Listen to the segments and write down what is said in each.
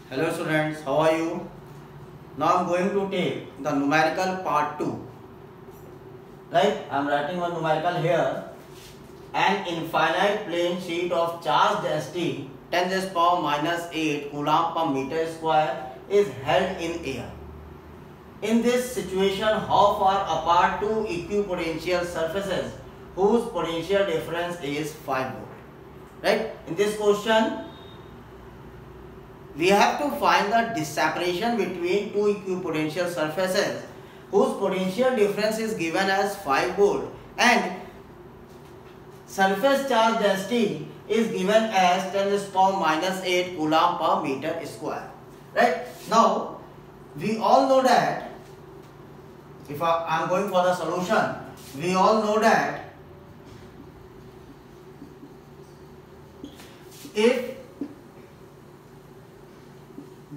Hello students, how are you? Now I am going to take the numerical part 2. Right, I am writing one numerical here. An infinite plane sheet of charge density 10 to the power minus 8 coulomb per meter square is held in air. In this situation, how far apart two equipotential surfaces whose potential difference is 5 volt? Right, in this question, we have to find the separation between two equipotential surfaces whose potential difference is given as 5 volt and surface charge density is given as 10 to the power minus 8 coulomb per meter square. Right? Now, we all know that if I am going for the solution, we all know that if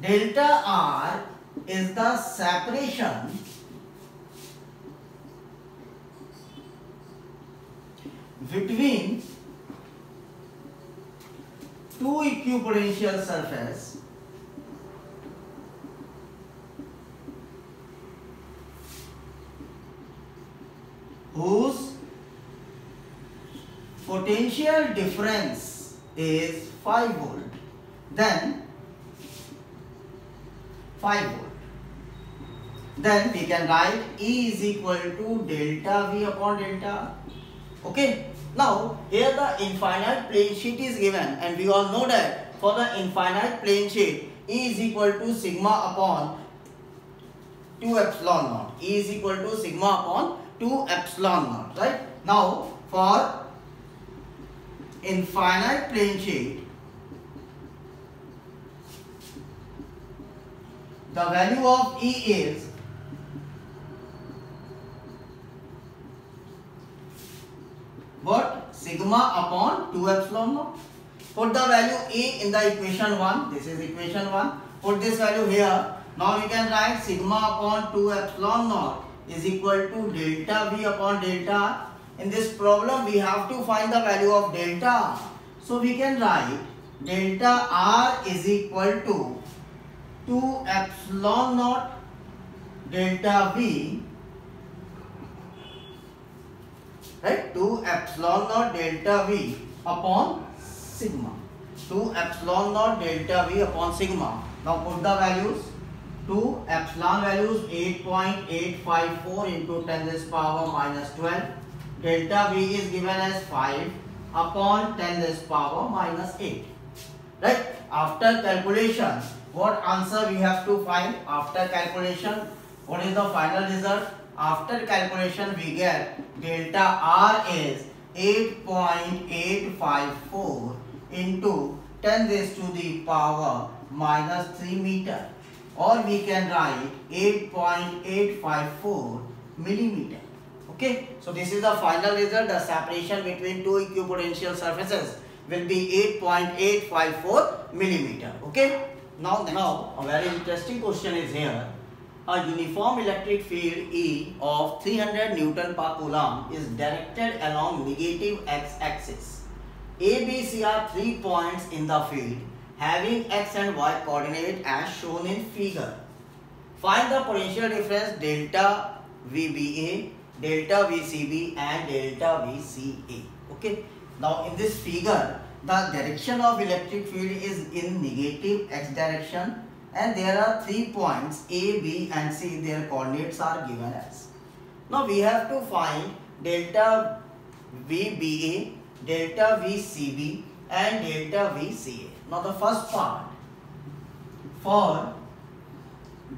delta R is the separation between two equipotential surfaces whose potential difference is 5 volt, then 5 volt. Then we can write E is equal to delta V upon delta R. Okay. Now here the infinite plane sheet is given and we all know that for the infinite plane sheet E is equal to sigma upon 2 epsilon naught. E is equal to sigma upon 2 epsilon naught. Right. Now for infinite plane sheet, the value of E is what? Sigma upon 2 epsilon naught. Put the value E in the equation 1. This is equation 1. Put this value here. Now we can write sigma upon 2 epsilon naught is equal to delta V upon delta R. In this problem we have to find the value of delta R. So we can write delta R is equal to 2 epsilon naught delta V, right, 2 epsilon naught delta V upon sigma, 2 epsilon naught delta V upon sigma. Now put the values. 2 epsilon values 8.854 into 10 to the power minus 12. Delta V is given as 5 upon 10 to the power minus 8. Right? After calculation, what answer we have to find? After calculation, what is the final result? After calculation, we get delta R is 8.854 into 10 raised to the power minus 3 meter, or we can write 8.854 millimeter. Okay, so this is the final result. The separation between two equipotential surfaces will be 8.854 millimeter. Okay. Now a very interesting question is here. A uniform electric field E of 300 Newton per coulomb is directed along negative x-axis. A, B, C are 3 points in the field having x and y coordinate as shown in figure. Find the potential difference delta VBA, delta VCB and delta VCA. Okay. Now in this figure, the direction of electric field is in negative x direction and there are 3 points A, B and C. Their coordinates are given as. Now we have to find delta VBA, delta VCB and delta VCA. Now the first part, for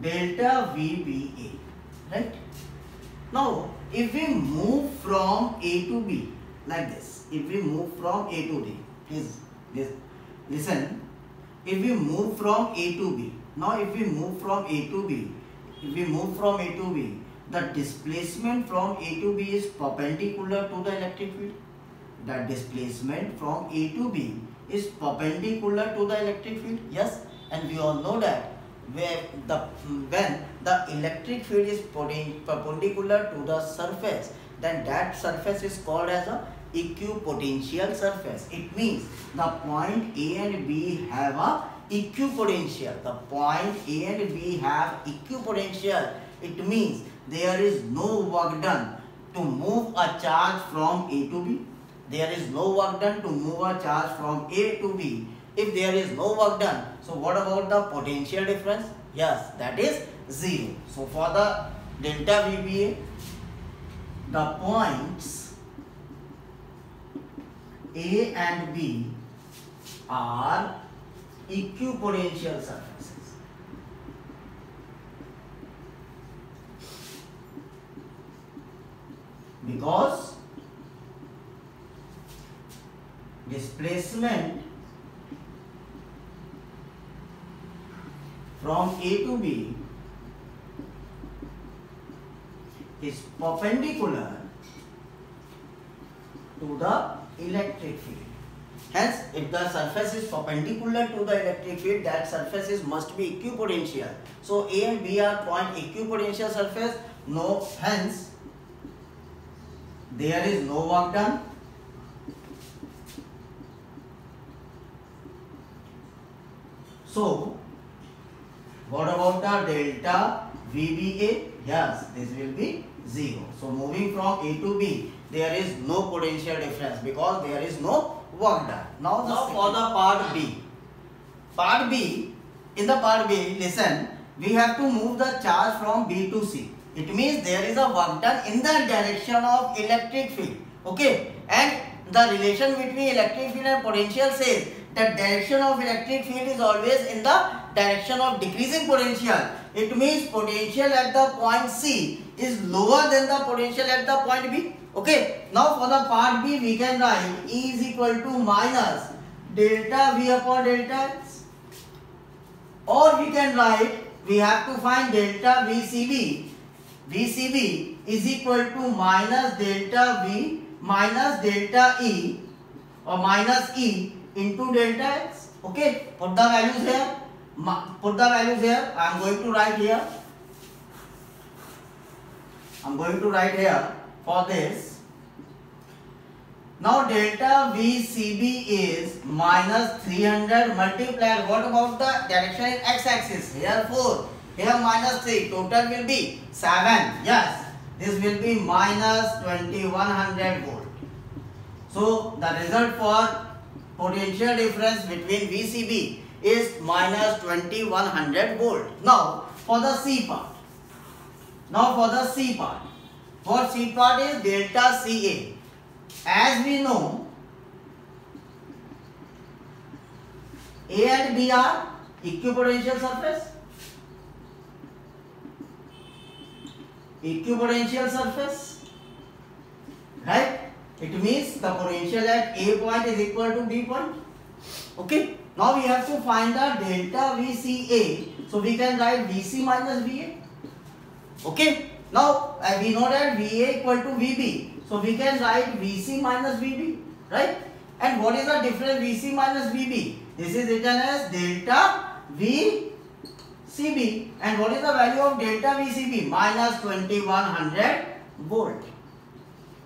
delta VBA, right? Now if we move from A to B like this, if we move from A to D, please listen, if we move from A to B, now if we move from A to B, the displacement from A to B is perpendicular to the electric field. The displacement from A to B is perpendicular to the electric field. Yes, and we all know that when the electric field is perpendicular to the surface, then that surface is called as a equipotential surface. It means the point A and B have a equipotential. The point A and B have equipotential. It means there is no work done to move a charge from A to B. There is no work done to move a charge from A to B. If there is no work done, so what about the potential difference? Yes, that is 0. So for the delta VBA, the points A and B are equipotential surfaces. Because displacement from A to B is perpendicular to the electric field. Hence, if the surface is perpendicular to the electric field, that surface must be equipotential. So A and B are point equipotential surface. No, hence there is no work done. So what about the delta VBA? Yes, this will be 0. So moving from A to B, there is no potential difference because there is no work done. Now for the part B. Part B, in the part B, listen, we have to move the charge from B to C. It means there is a work done in the direction of electric field. Okay, and the relation between electric field and potential says that direction of electric field is always in the direction of decreasing potential. It means potential at the point C is lower than the potential at the point B. Okay, now for the part B, we can write E is equal to minus delta V upon delta X, or we can write, we have to find delta VCB. VCB is equal to minus delta V minus delta E or minus E into delta X. Okay, put the values here. Put the values here. I am going to write here. I am going to write here for this. Now delta VCB is minus 300 multiplied. What about the direction in x-axis? Here 4. Here minus 3. Total will be 7. Yes. This will be minus 2100 volt. So the result for potential difference between VCB is minus 2100 volt. Now for the C part. For C part is delta CA. As we know, A and B are equipotential surface. Equipotential surface. Right? It means the potential at A point is equal to B point. Okay. Now we have to find the delta VCA. So we can write VC minus VA. Okay. Now we know that VA equal to VB. So we can write VC minus VB. Right. And what is the difference VC minus VB? This is written as delta VCB. And what is the value of delta VCB? Minus 2100 volt.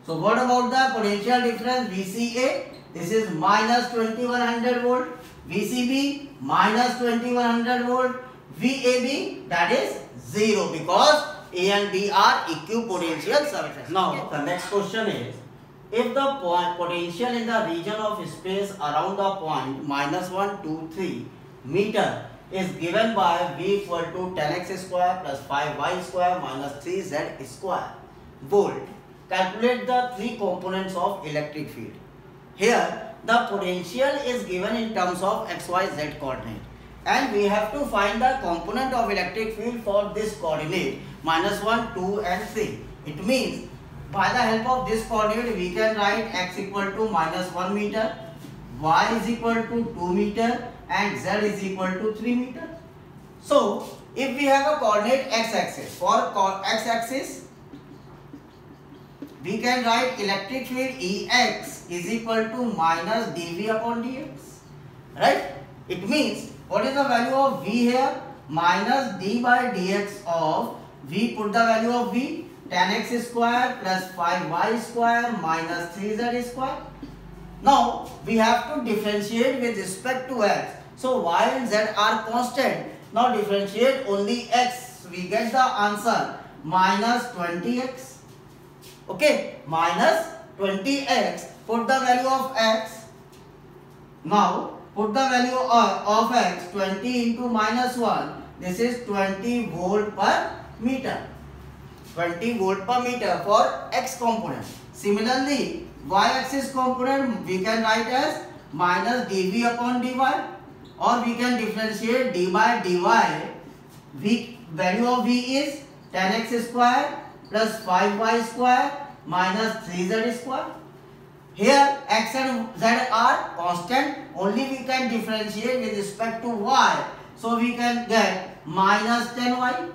So what about the potential difference VCA? This is minus 2100 volt. VCB minus 2100 volt. VAB, that is 0 because A and B are equipotential surface. Now the next question is, if the potential in the region of space around the point minus 1, 2, 3 meter is given by V equal to 10x square plus 5y square minus 3z square volt. Calculate the three components of electric field. Here the potential is given in terms of x, y, z coordinate, and we have to find the component of electric field for this coordinate minus 1, 2 and 3. It means by the help of this coordinate we can write x equal to minus 1 meter, y is equal to 2 meter and z is equal to 3 meter. So if we have a coordinate x-axis, for x-axis we can write electric field Ex is equal to minus dV upon dx. Right? It means what is the value of V here? Minus d by dx of V, put the value of V, 10x square plus 5y square minus 3z square. Now we have to differentiate with respect to x. So y and z are constant. Now differentiate only x. We get the answer minus 20x. Okay, minus 20x. Put the value of x. Now put the value of x. 20 into minus 1. This is 20 volt per meter. 20 volt per meter for x component. Similarly, y-axis component we can write as minus dv upon dy, or we can differentiate d by dy. Value of v is 10x square plus 5y square minus 3z square. Here x and z are constant, only we can differentiate with respect to y. So we can get minus 10y.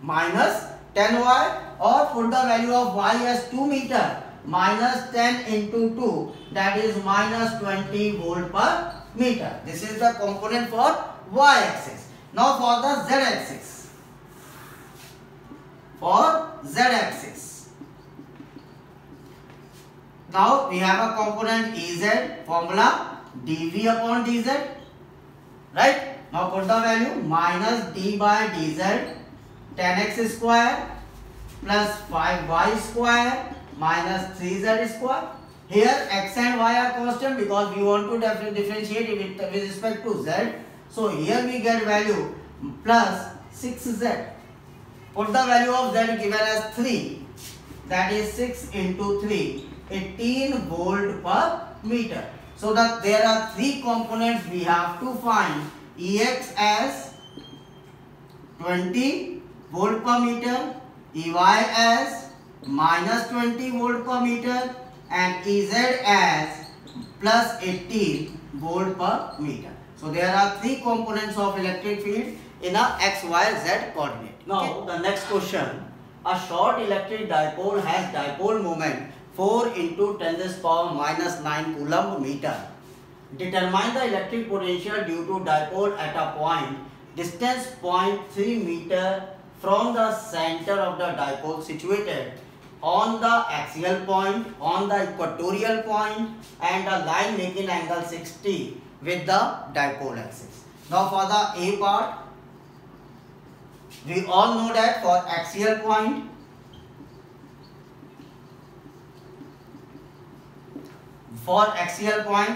Minus 10y, or put the value of y as 2 meter. Minus 10 into 2, that is minus 20 volt per meter. This is the component for y-axis. Now for the z-axis. For z-axis. Now we have a component Ez, formula dv upon dz. Right? Now put the value minus d by dz 10x square plus 5y square minus 3z square. Here x and y are constant because we want to differentiate it with respect to z. So here we get value plus 6z. Put the value of z given as 3. That is 6 into 3. 18 volt per meter. So that there are three components we have to find. Ex as 20 volt per meter, Ey as minus 20 volt per meter, and Ez as plus 18 volt per meter. So there are three components of electric field in a x, y, z coordinate. Now the next question. A short electric dipole has dipole moment 4 into 10 to the power minus 9 coulomb meter. Determine the electric potential due to dipole at a point distance 0.3 meter from the center of the dipole situated on the axial point, on the equatorial point, and a line making angle 60 with the dipole axis. Now for the A part, we all know that for axial point,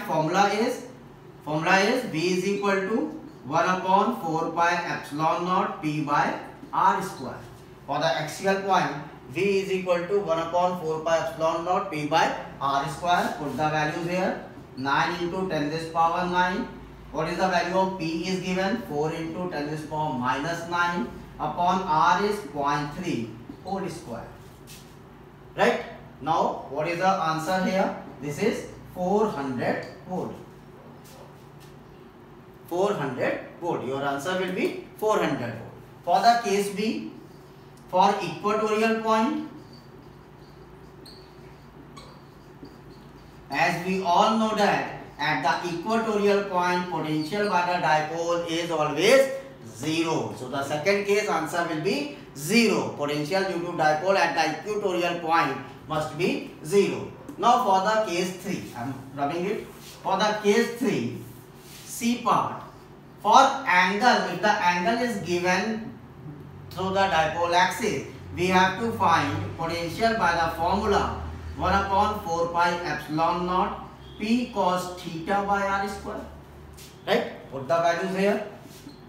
formula is V is equal to 1 upon 4 pi epsilon naught P by R square. For the axial point, V is equal to 1 upon 4 pi epsilon naught P by R square. Put the values here. 9 into 10 to the power 9. What is the value of P is given? 4 into 10 to the power minus 9 upon R is 0.3 whole square. Right? Now, what is the answer here? This is 400 volt. 400 volt. Your answer will be 400 volt. For the case B, for equatorial point, as we all know that at the equatorial point potential by the dipole is always 0. So the second case answer will be 0. Potential due to dipole at the equatorial point must be 0. Now for the case 3, I am rubbing it. For the case 3, C part, for angle, if the angle is given through the dipole axis, we have to find potential by the formula 1 upon 4 pi epsilon naught P cos theta by R square. Right? Put the values here.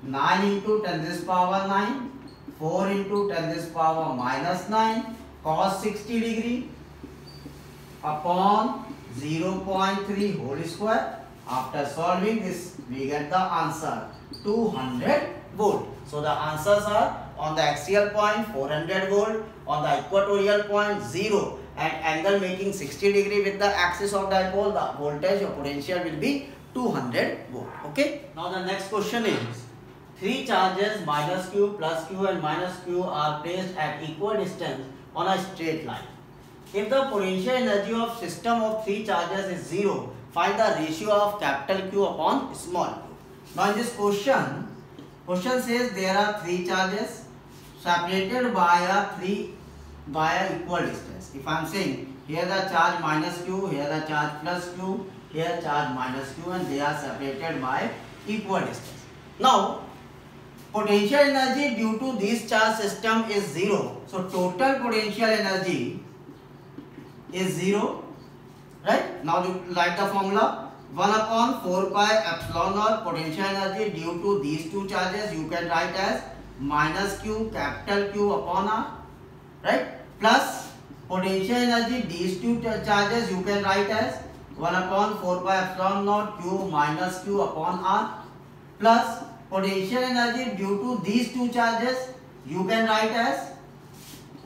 9 into 10 to the power 9, 4 into 10 to the power minus 9 cos 60 degree upon 0.3 whole square. After solving this, we get the answer 200 volt. So the answers are on the axial point 400 volt, on the equatorial point 0, and angle making 60 degree with the axis of dipole, the voltage or potential will be 200 volt. Okay. Now the next question is, three charges minus q, plus q and minus q are placed at equal distance on a straight line. If the potential energy of system of three charges is 0, find the ratio of capital Q upon small q. Now in this question says there are three charges separated by a equal distance. If I am saying here the charge minus q, here the charge plus q, here charge minus q, and they are separated by equal distance. Now potential energy due to this charge system is 0. So total potential energy is 0, right? Now write the formula. 1 upon 4 pi epsilon naught potential energy due to these two charges you can write as minus q capital Q upon R, right? Plus potential energy these two charges you can write as 1 upon 4 pi epsilon naught Q minus Q upon R, plus potential energy due to these two charges you can write as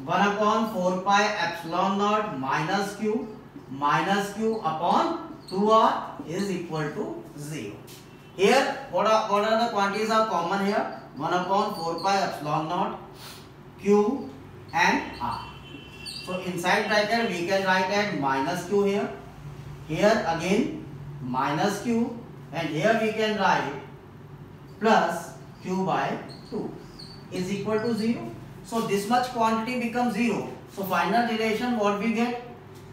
1 upon 4 pi epsilon naught minus Q upon 2R is equal to 0. Here what are the quantities are common here? 1 upon 4 pi epsilon naught Q and R. So inside bracket we can write at minus Q here. Here again minus Q, and here we can write plus Q by 2 is equal to 0. So this much quantity becomes 0. So final relation what we get?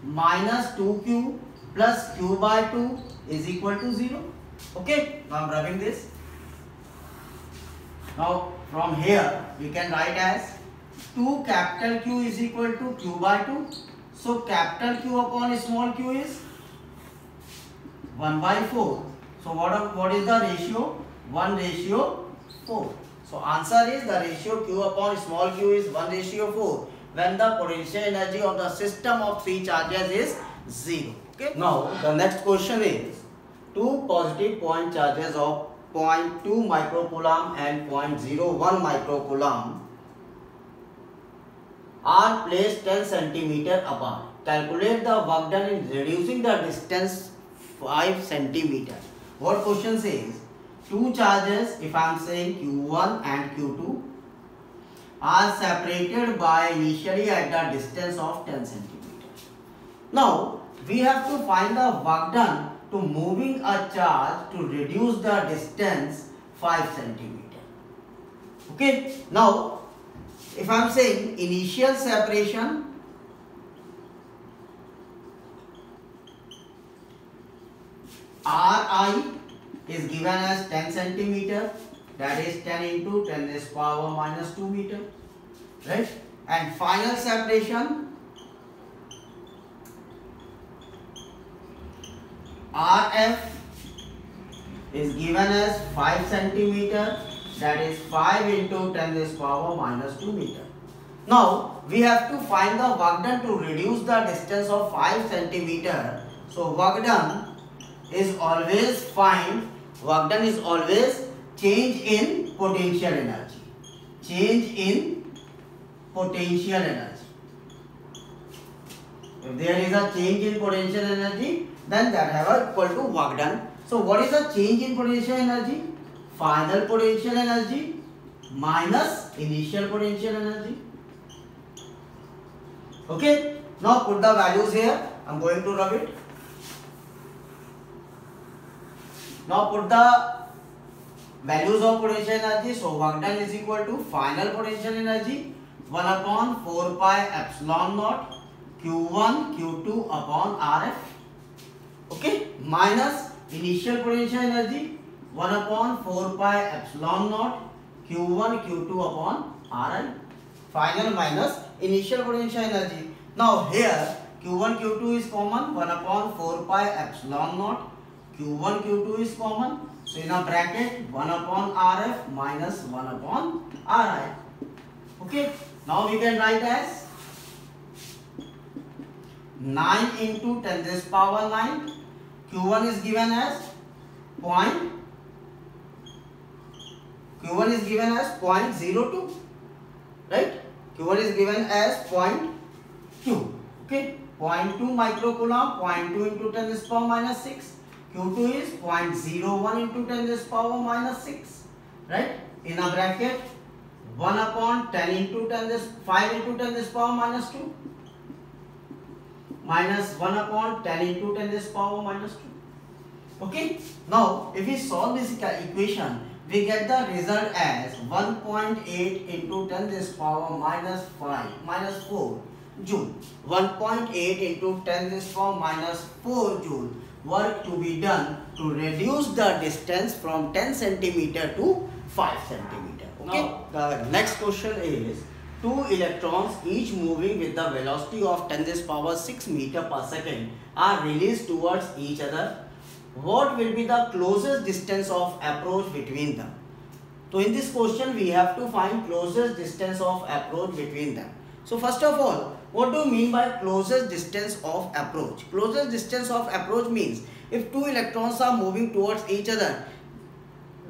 Minus 2Q plus Q by 2 is equal to 0. Okay, now I am rubbing this. Now from here we can write as 2 capital Q is equal to Q by 2. So capital Q upon small q is 1 by 4. So what is the ratio? 1:4. So answer is the ratio Q upon small q is 1:4 when the potential energy of the system of three charges is 0. Okay. Now the next question is two positive point charges of 0.2 microcoulomb and 0.01 microcoulomb are placed 10 cm apart. Calculate the work done in reducing the distance 5 cm. What question says? Two charges, if I am saying Q1 and Q2, are separated by initially at the distance of 10 cm. Now we have to find the work done to moving a charge to reduce the distance 5 cm. Okay. Now if I am saying initial separation, Ri is given as 10 centimeter, that is 10 into 10 raised power minus 2 meter, right? And final separation Rf is given as 5 centimeter, that is 5 into 10 raised power minus 2 meter. Now we have to find the work done to reduce the distance of 5 centimeter. So work done is always change in potential energy. Change in potential energy. If there is a change in potential energy, then that have equal to work done. So what is the change in potential energy? Final potential energy minus initial potential energy. Okay. Now put the values here. I am going to rub it. Now put the values of potential energy. So work done is equal to final potential energy 1 upon 4 pi epsilon naught Q1 Q2 upon Rf. Okay. Minus initial potential energy 1 upon 4 pi epsilon naught Q1 Q2 upon Ri. Final minus initial potential energy. Now here Q1 Q2 is common, 1 upon 4 pi epsilon naught Q1 Q2 is common. So in a bracket 1 upon Rf minus 1 upon Ri. Okay. Now we can write as 9 into 10 raised power 9. Q1 is given as Q1 is given as 0.02, right? Q1 is given as 0.2. Okay. 0.2 microcoulomb, 0.2 into 10 raised power minus 6. Q2 is 0.01 into 10 raised power minus 6, right? In a bracket 1 upon 10 into 10 raised 5 into 10 raised power minus 2 minus 1 upon 10 into 10 raised power minus 2. Okay. Now if we solve this equation, we get the result as 1.8 into 10 raised power minus 4 joule. 1.8 into 10 raised power minus 4 joule. work to be done to reduce the distance from 10 centimeter to 5 centimeter. Okay. Now, the next question is, two electrons each moving with the velocity of 10 to the power 6 meter per second are released towards each other. What will be the closest distance of approach between them? So in this question we have to find closest distance of approach between them. So first of all, what do you mean by closest distance of approach? Closest distance of approach means if two electrons are moving towards each other,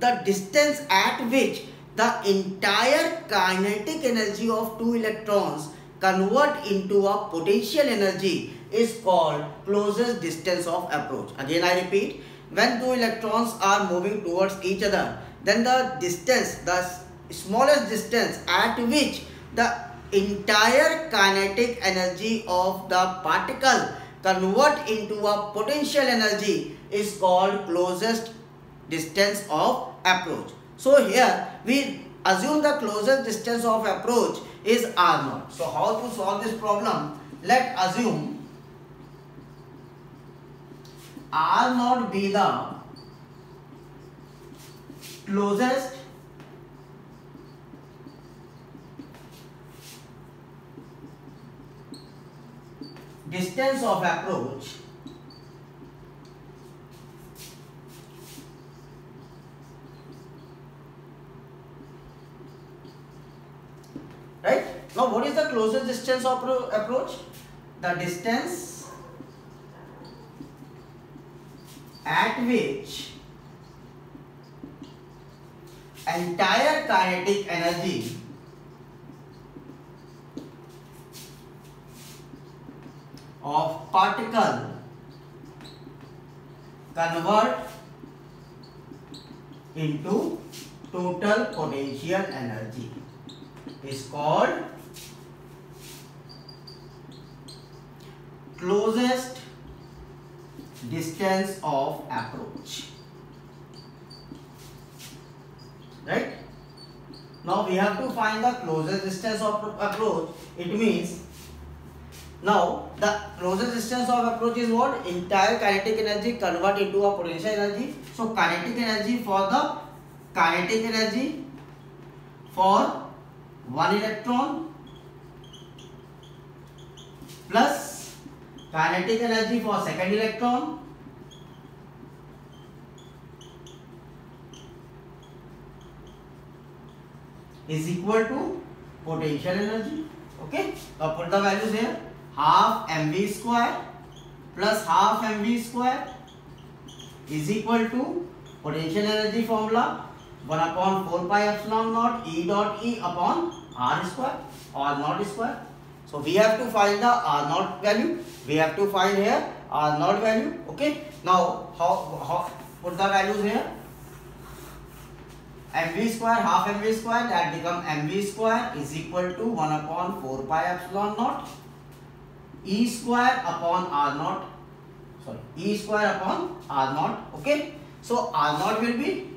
the distance at which the entire kinetic energy of two electrons convert into a potential energy is called closest distance of approach. Again I repeat, when two electrons are moving towards each other, then the distance, the smallest distance at which the entire kinetic energy of the particle convert into a potential energy is called closest distance of approach. So here we assume the closest distance of approach is R0. So how to solve this problem? Let's assume R0 be the closest distance of approach right. Now what is the closest distance of approach? The distance at which entire kinetic energy of particle convert into total potential energy is called closest distance of approach. Right? Now we have to find the closest distance of approach. It means now the closest distance of approach is what? Entire kinetic energy convert into a potential energy. So kinetic energy for one electron plus kinetic energy for second electron is equal to potential energy. Okay, now put the values here. Half mv square plus half mv square is equal to potential energy formula 1 upon 4 pi epsilon naught E dot E upon R square or naught square. So we have to find the R naught value. We have to find here R naught value. Okay, now how put the values here. mv square, half mv square, that become mv square is equal to 1 upon 4 pi epsilon naught E square upon R naught, sorry, E square upon R naught. Okay, so R naught will be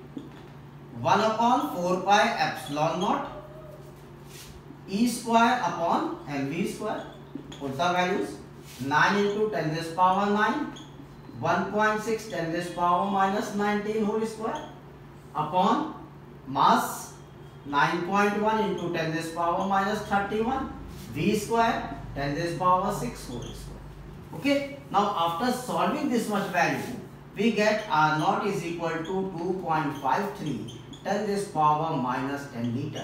1 upon 4 pi epsilon naught E square upon mv square. Put the values. 9 into 10 to the power 9, 1.6 10 to the power minus 19 whole square upon mass 9.1 into 10 to the power minus 31 v square 10 to the power 6 whole square. Okay, now after solving this much value, we get R naught is equal to 2.53 10 to the power minus 10 meter.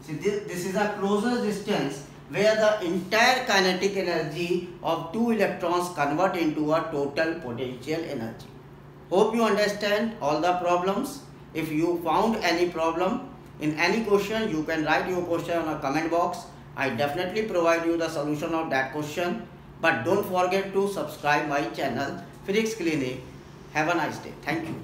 See, this is the closest distance where the entire kinetic energy of two electrons convert into a total potential energy. Hope you understand all the problems. If you found any problem in any question, you can write your question on a comment box. I definitely provide you the solution of that question. But don't forget to subscribe my channel Physics Clinic. Have a nice day. Thank you.